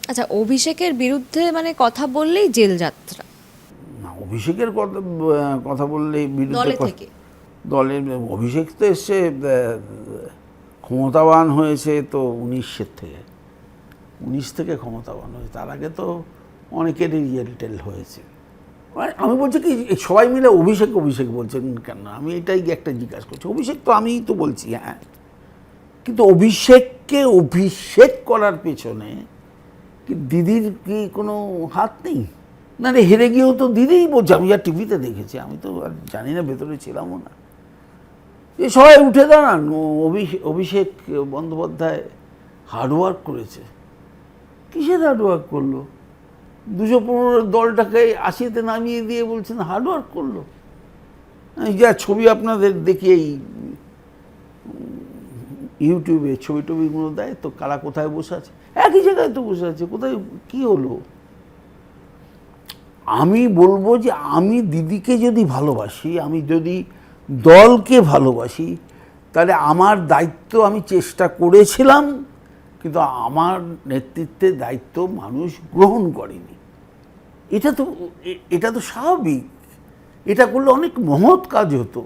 আচ্ছা, অভিষেকের বিরুদ্ধে মানে কথা বললেই জেল যাত্রা না, অভিষেকের কথা কথা বললে বিরুদ্ধে দলে থেকে? দলের অভিষেক তো এসছে ক্ষমতাবান হয়েছে তো 19-এর থেকে, 19 থেকে ক্ষমতাবান হয়েছে। তার আগে তো অনেকেরই রিয়েল হয়েছে। আমি বলছি কি, সবাই মিলে অভিষেক অভিষেক বলছেন কেন? আমি এটাই একটা জিজ্ঞাসা করছি। অভিষেক তো আমিই তো বলছি, হ্যাঁ, কিন্তু অভিষেককে অভিষেক করার পেছনে কি দিদির কি কোনো হাত নেই? না রে, হেরে গিয়েও তো দিদিই বলছে। আমি আর টিভিতে দেখেছি, আমি তো আর জানি না, ভেতরে ছিলামও না। এ সবাই উঠে দাঁড়ান, অভিষেক বন্দ্যোপাধ্যায় হার্ডওয়ার্ক করেছে। কিসের হার্ডওয়ার্ক করলো? 215 দলটাকে 80-তে নামিয়ে দিয়ে বলছেন হার্ডওয়ার্ক করলো। যা ছবি আপনাদের দেখি এই ইউটিউবে ছবি টবিগুলো দেয় তো, কারা কোথায় বসে আছে, একই জায়গায় তো বসে আছে। কোথায় কি হলো? আমি বলবো যে আমি দিদিকে যদি ভালোবাসি, আমি যদি দলকে ভালোবাসি, তাহলে আমার দায়িত্ব আমি চেষ্টা করেছিলাম, কিন্তু আমার নেতৃত্বের দায়িত্ব মানুষ গ্রহণ করেনি। এটা তো স্বাভাবিক। এটা করলে অনেক মহৎ কাজ হতো।